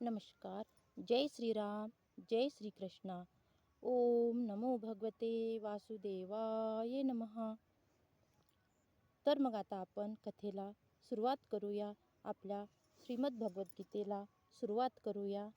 नमस्कार। जय श्री राम, जय श्री कृष्णा। ओम नमो भगवते वासुदेवाय नमः. तर मग आता आपण कथेला सुरुवात करूया. आपल्या श्रीमद भगवद्गीतेला सुरुवात करूया.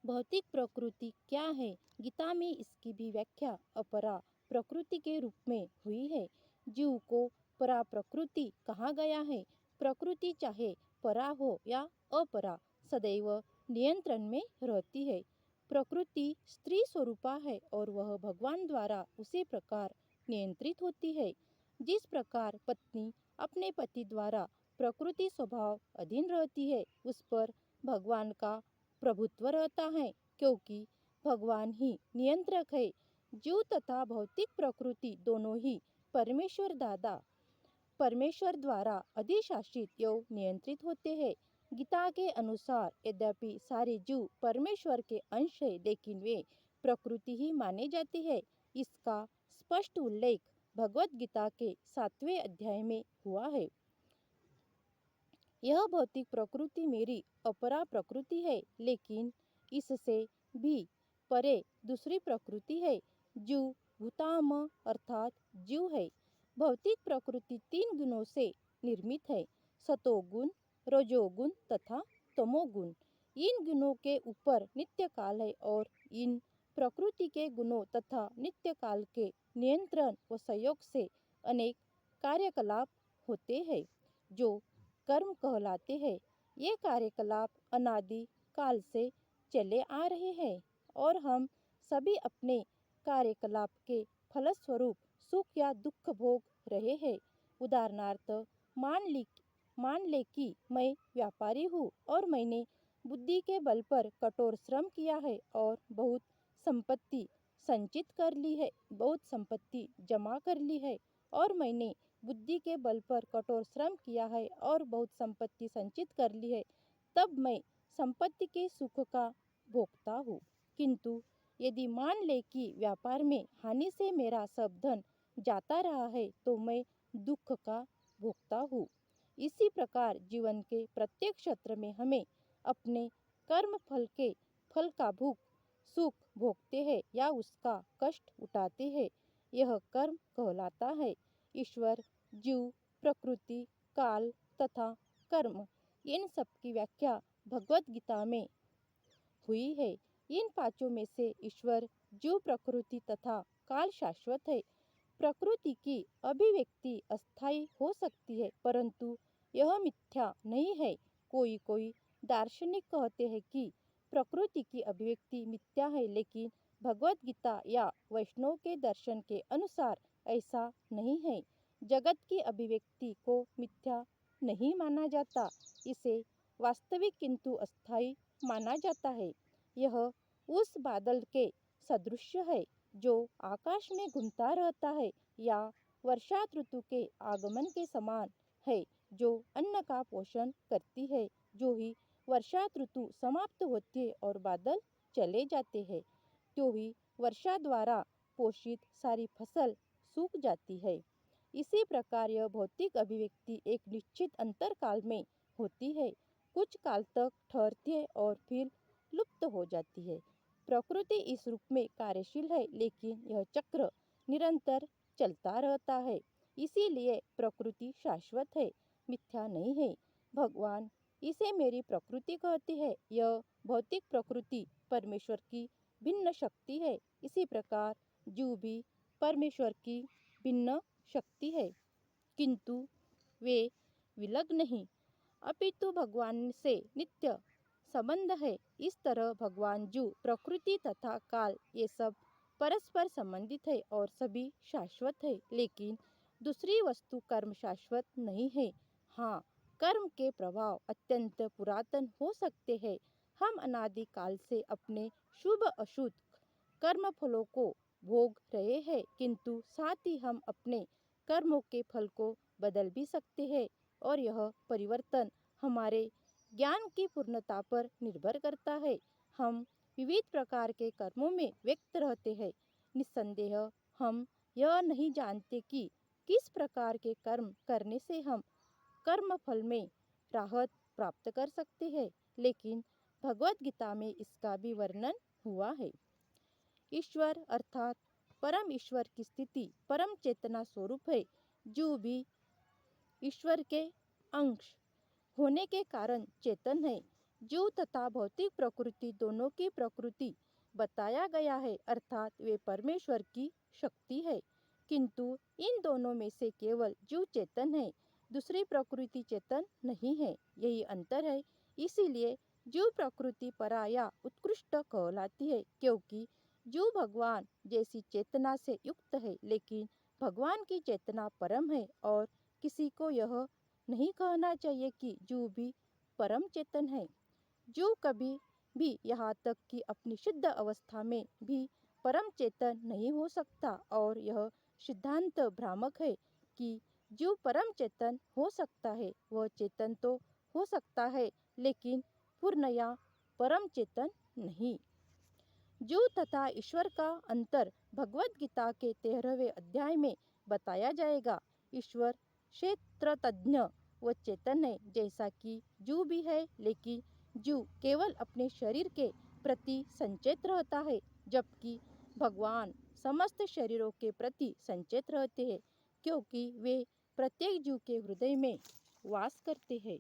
भौतिक प्रकृति क्या है? गीता में इसकी भी व्याख्या अपरा प्रकृति के रूप में हुई है. जीव को परा प्रकृति कहा गया है. प्रकृति चाहे परा हो या अपरा, सदैव नियंत्रण में रहती है. प्रकृति स्त्री स्वरूपा है और वह भगवान द्वारा उसी प्रकार नियंत्रित होती है जिस प्रकार पत्नी अपने पति द्वारा प्रकृति स्वभाव अधीन रहती है. उस पर भगवान का प्रभुत्व रहता है क्योंकि भगवान ही नियंत्रक है. जीव तथा भौतिक प्रकृति दोनों ही परमेश्वर द्वारा अधिशासित एवं नियंत्रित होते हैं. गीता के अनुसार यद्यपि सारे जीव परमेश्वर के अंश है, लेकिन वे प्रकृति ही माने जाते हैं. इसका स्पष्ट उल्लेख भगवत गीता के 7वें अध्याय में हुआ है. यह भौतिक प्रकृति मेरी अपरा प्रकृति है, लेकिन इससे भी परे दूसरी प्रकृति है. जीव भूताम अर्थात जीव है. भौतिक प्रकृति 3 गुणों से निर्मित है: सतोगुण, रजोगुण तथा तमोगुण. इन गुणों के ऊपर नित्य काल है और इन प्रकृति के गुणों तथा नित्य काल के नियंत्रण व सहयोग से अनेक कार्यकलाप होते हैं जो कर्म कहलाते हैं. ये कार्यकलाप अनादि काल से चले आ रहे हैं और हम सभी अपने कार्यकलाप के फलस्वरूप सुख या दुख भोग रहे हैं. उदाहरणार्थ मान ले कि मैं व्यापारी हूँ और मैंने बुद्धि के बल पर कठोर श्रम किया है और बहुत संपत्ति संचित कर ली है, बहुत संपत्ति जमा कर ली है. और मैंने बुद्धि के बल पर कठोर श्रम किया है और बहुत संपत्ति संचित कर ली है, तब मैं संपत्ति के सुख का भोगता हूँ. किंतु यदि मान ले कि व्यापार में हानि से मेरा सब धन जाता रहा है, तो मैं दुख का भोगता हूँ. इसी प्रकार जीवन के प्रत्येक क्षेत्र में हमें अपने कर्म फल का सुख भोगते हैं या उसका कष्ट उठाते हैं. यह कर्म कहलाता है. ईश्वर, जीव, प्रकृति, काल तथा कर्म, इन सब की व्याख्या भगवत गीता में हुई है. इन पांचों में से ईश्वर, जीव, प्रकृति तथा काल शाश्वत है. प्रकृति की अभिव्यक्ति अस्थायी हो सकती है, परंतु यह मिथ्या नहीं है. कोई दार्शनिक कहते हैं कि प्रकृति की अभिव्यक्ति मिथ्या है, लेकिन भगवत गीता या वैष्णव के दर्शन के अनुसार ऐसा नहीं है. जगत की अभिव्यक्ति को मिथ्या नहीं माना जाता, इसे वास्तविक किंतु अस्थायी माना जाता है. यह उस बादल के सदृश है जो आकाश में घूमता रहता है, या वर्षा ऋतु के आगमन के समान है जो अन्न का पोषण करती है. जो ही वर्षा ऋतु समाप्त होती है और बादल चले जाते हैं, तो ही वर्षा द्वारा पोषित सारी फसल सूख जाती है. इसी प्रकार यह भौतिक अभिव्यक्ति एक निश्चित अंतरकाल में होती है, कुछ काल तक ठहरती है और फिर लुप्त हो जाती है. प्रकृति इस रूप में कार्यशील है, लेकिन यह चक्र निरंतर चलता रहता है. इसीलिए प्रकृति शाश्वत है, मिथ्या नहीं है. भगवान इसे मेरी प्रकृति कहते हैं. यह भौतिक प्रकृति परमेश्वर की भिन्न शक्ति है. इसी प्रकार जीव भी परमेश्वर की भिन्न शक्ति है, किंतु वे विलग नहीं, अपितु भगवान से नित्य संबंध है. इस तरह भगवान, जीव, प्रकृति तथा काल ये सब परस्पर संबंधित है और सभी शाश्वत है. लेकिन दूसरी वस्तु कर्म शाश्वत नहीं है. हाँ, कर्म के प्रभाव अत्यंत पुरातन हो सकते हैं. हम अनादि काल से अपने शुभ अशुभ कर्म फलों को भोग रहे हैं, किंतु साथ ही हम अपने कर्मों के फल को बदल भी सकते हैं और यह परिवर्तन हमारे ज्ञान की पूर्णता पर निर्भर करता है. हम विविध प्रकार के कर्मों में व्यक्त रहते हैं. निस्संदेह हम यह नहीं जानते कि किस प्रकार के कर्म करने से हम कर्म फल में राहत प्राप्त कर सकते हैं, लेकिन भगवत गीता में इसका भी वर्णन हुआ है। ईश्वर अर्थात परम ईश्वर की स्थिति परम चेतना स्वरूप है, जो भी ईश्वर के अंश होने के कारण चेतन है। जीव तथा भौतिक प्रकृति दोनों की प्रकृति बताया गया है, अर्थात वे परमेश्वर की शक्ति है, किंतु इन दोनों में से केवल जीव चेतन है, दूसरी प्रकृति चेतन नहीं है। यही अंतर है। इसीलिए जीव प्रकृति परा या उत्कृष्ट कहलाती है, क्योंकि जीव भगवान जैसी चेतना से युक्त है, लेकिन भगवान की चेतना परम है। और किसी को यह नहीं कहना चाहिए कि जीव भी परम चेतन है। जीव कभी भी यहाँ तक कि अपनी शुद्ध अवस्था में भी परम चेतन नहीं हो सकता, और यह सिद्धांत भ्रामक है कि जीव परम चेतन हो सकता है। वह चेतन तो हो सकता है, लेकिन पूर्णया परम चेतन नहीं। जीव तथा ईश्वर का अंतर भगवत गीता के 13वें अध्याय में बताया जाएगा। ईश्वर क्षेत्र तज्ञ व चेतन है, जैसा कि जीव भी है, लेकिन जीव केवल अपने शरीर के प्रति संचेत रहता है, जबकि भगवान समस्त शरीरों के प्रति संचेत रहते हैं, क्योंकि वे प्रत्येक जीव के हृदय में वास करते हैं।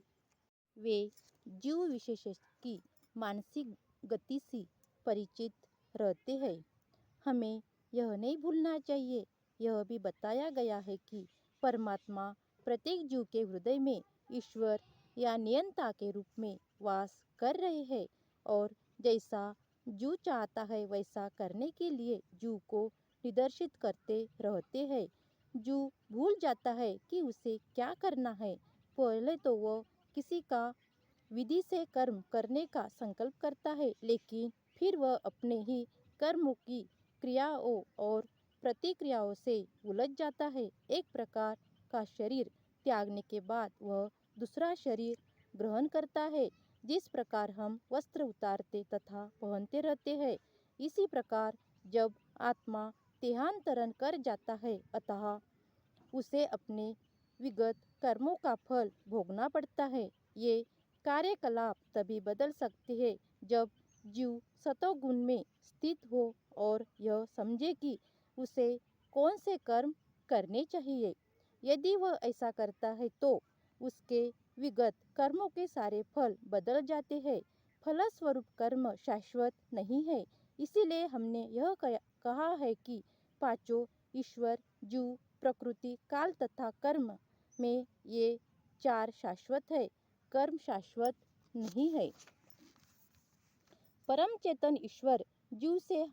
वे जीव विशेष की मानसिक गति से परिचित रहते हैं। हमें यह नहीं भूलना चाहिए। यह भी बताया गया है कि परमात्मा प्रत्येक जीव के हृदय में ईश्वर या नियंता के रूप में वास कर रहे हैं, और जैसा जीव चाहता है वैसा करने के लिए जीव को निर्देशित करते रहते हैं। जीव भूल जाता है कि उसे क्या करना है। पहले तो वह किसी का विधि से कर्म करने का संकल्प करता है, लेकिन फिर वह अपने ही कर्मों की क्रियाओं और प्रतिक्रियाओं से उलझ जाता है। एक प्रकार का शरीर त्यागने के बाद वह दूसरा शरीर ग्रहण करता है। जिस प्रकार हम वस्त्र उतारते तथा पहनते रहते हैं, इसी प्रकार जब आत्मा देहांतरण कर जाता है, अतः उसे अपने विगत कर्मों का फल भोगना पड़ता है। ये कार्यकलाप तभी बदल सकते हैं जब जीव सतोगुण में स्थित हो और यह समझे कि उसे कौन से कर्म करने चाहिए। यदि वह ऐसा करता है तो उसके विगत कर्मों के सारे फल बदल जाते हैं। फलस्वरूप कर्म शाश्वत नहीं है। इसीलिए हमने यह कहा है कि पांचों ईश्वर, जीव, प्रकृति, काल तथा कर्म में ये चार शाश्वत है, कर्म शाश्वत नहीं है। परम चेतन ईश्वर जीव से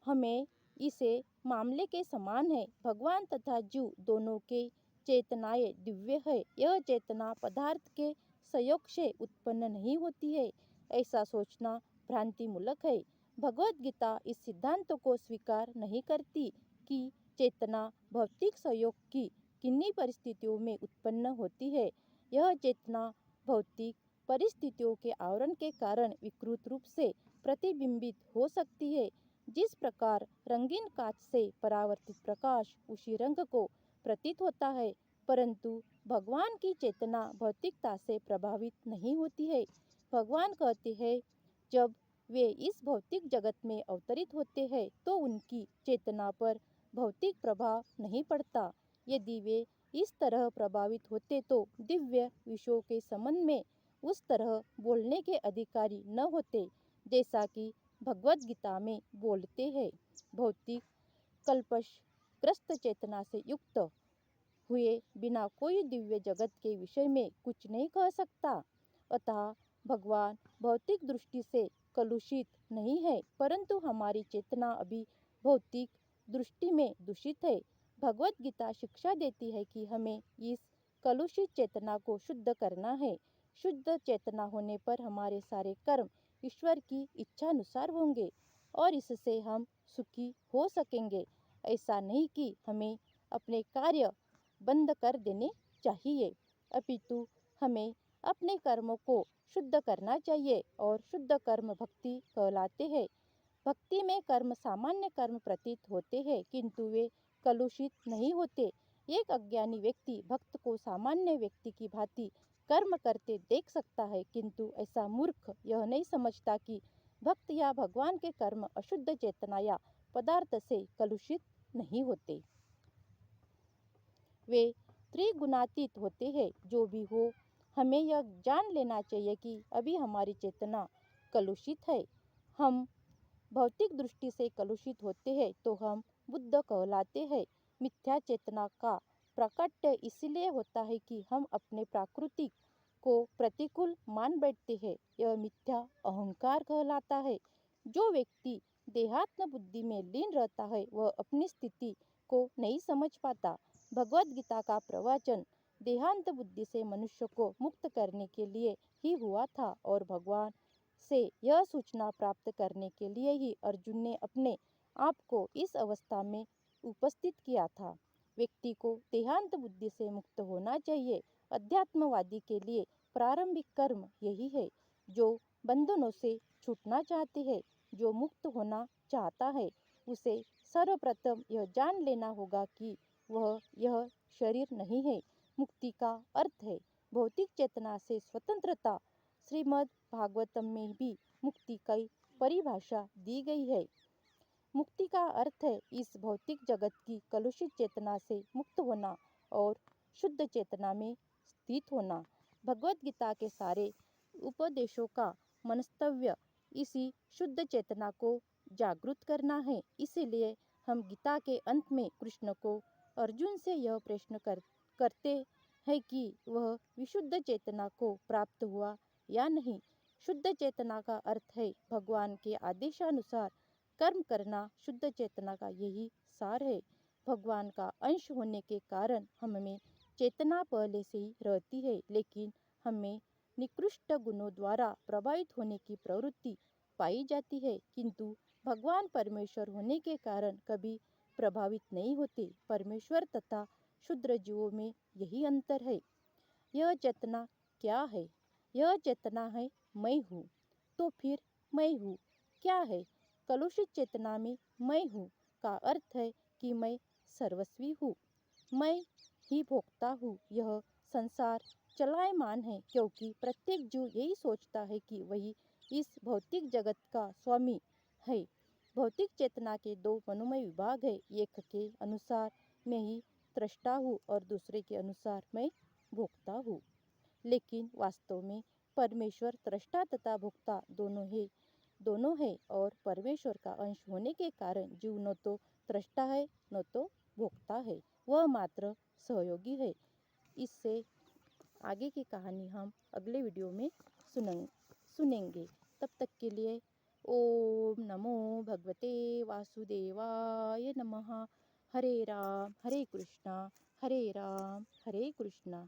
हमें इसे मामले के समान है। भगवान तथा जीव दोनों के चेतनाएं दिव्य है। यह चेतना पदार्थ के संयोग से उत्पन्न नहीं होती है, ऐसा सोचना भ्रांति मूलक है। भगवत गीता इस सिद्धांत को स्वीकार नहीं करती कि चेतना भौतिक संयोग की किन्हीं परिस्थितियों में उत्पन्न होती है। यह चेतना भौतिक परिस्थितियों के आवरण के कारण विकृत रूप से प्रतिबिंबित हो सकती है। जिस प्रकार रंगीन कांच से परावर्तित प्रकाश उसी रंग को प्रतीत होता है, परंतु भगवान की चेतना भौतिकता से प्रभावित नहीं होती है। भगवान कहते हैं, जब वे इस भौतिक जगत में अवतरित होते हैं तो उनकी चेतना पर भौतिक प्रभाव नहीं पड़ता। यदि वे इस तरह प्रभावित होते तो दिव्य विषयों के संबंध में उस तरह बोलने के अधिकारी न होते, जैसा कि भगवत गीता में बोलते हैं। भौतिक कल्पश चेतना से युक्त हुए बिना कोई दिव्य जगत के विषय में कुछ नहीं कह सकता। अतः भगवान भौतिक दृष्टि से कलुषित नहीं है, परंतु हमारी चेतना अभी भौतिक दृष्टि में दूषित है। भगवत गीता शिक्षा देती है कि हमें इस कलुषित चेतना को शुद्ध करना है। शुद्ध चेतना होने पर हमारे सारे कर्म ईश्वर की इच्छानुसार होंगे और इससे हम सुखी हो सकेंगे। ऐसा नहीं कि हमें अपने कार्य बंद कर देने चाहिए, अपितु हमें अपने कर्मों को शुद्ध करना चाहिए, और शुद्ध कर्म भक्ति कहलाते हैं। भक्ति में कर्म सामान्य कर्म प्रतीत होते हैं, किंतु वे कलुषित नहीं होते। एक अज्ञानी व्यक्ति भक्त को सामान्य व्यक्ति की भांति कर्म करते देख सकता है, किंतु ऐसा मूर्ख यह नहीं समझता कि भक्त या भगवान के कर्म अशुद्ध चेतना या पदार्थ से कलुषित नहीं होते। वे त्रिगुणातीत होते हैं। जो भी हो, हमें यह जान लेना चाहिए कि अभी हमारी चेतना कलुषित है। हम भौतिक दृष्टि से कलुषित होते हैं तो हम बुद्ध कहलाते हैं। मिथ्या चेतना का प्रकट इसलिए होता है कि हम अपने प्रकृति को प्रतिकूल मान बैठते हैं। यह मिथ्या अहंकार कहलाता है। जो व्यक्ति देहात्म बुद्धि में लीन रहता है वह अपनी स्थिति को नहीं समझ पाता। भगवद गीता का प्रवचन देहांत बुद्धि से मनुष्य को मुक्त करने के लिए ही हुआ था और भगवान से यह सूचना प्राप्त करने के लिए ही अर्जुन ने अपने आप को इस अवस्था में उपस्थित किया था। व्यक्ति को देहांत बुद्धि से मुक्त होना चाहिए। अध्यात्मवादी के लिए प्रारंभिक कर्म यही है। जो बंधनों से छूटना चाहते हैं, जो मुक्त होना चाहता है, उसे सर्वप्रथम यह जान लेना होगा कि वह यह शरीर नहीं है। मुक्ति का अर्थ है भौतिक चेतना से स्वतंत्रता। श्रीमद् भागवतम में भी मुक्ति की परिभाषा दी गई है। मुक्ति का अर्थ है इस भौतिक जगत की कलुषित चेतना से मुक्त होना और शुद्ध चेतना में स्थित होना। भगवद गीता के सारे उपदेशों का मनस्तव्य इसी शुद्ध चेतना को जागृत करना है। इसीलिए हम गीता के अंत में कृष्ण को अर्जुन से यह प्रश्न करते हैं कि वह विशुद्ध चेतना को प्राप्त हुआ या नहीं। शुद्ध चेतना का अर्थ है भगवान के आदेशानुसार कर्म करना। शुद्ध चेतना का यही सार है। भगवान का अंश होने के कारण हमें चेतना पहले से ही रहती है, लेकिन हमें निकृष्ट गुणों द्वारा प्रभावित होने की प्रवृत्ति पाई जाती है। किंतु भगवान परमेश्वर होने के कारण कभी प्रभावित नहीं होते। परमेश्वर तथा शूद्र जीवों में यही अंतर है। यह चेतना क्या है? यह चेतना है मैं हूँ। तो फिर मैं हूँ क्या है? कलुषित चेतना में मैं हूँ का अर्थ है कि मैं सर्वस्वी हूँ। मैं ही भोगता हूँ। यह संसार चलायमान है क्योंकि प्रत्येक जीव यही सोचता है कि वही इस भौतिक जगत का स्वामी है। भौतिक चेतना के दो मनोमय विभाग है। एक के अनुसार मैं ही दृष्टा हूँ और दूसरे के अनुसार मैं भोगता हूँ। लेकिन वास्तव में परमेश्वर दृष्टा तथा भोक्ता दोनों है और परमेश्वर का अंश होने के कारण जीव न तो दृष्टा है न तो भोक्ता है, वह मात्र सहयोगी है। इससे आगे की कहानी हम अगले वीडियो में सुनेंगे। तब तक के लिए ओम नमो भगवते वासुदेवाय नमः। हरे राम हरे कृष्णा हरे कृष्णा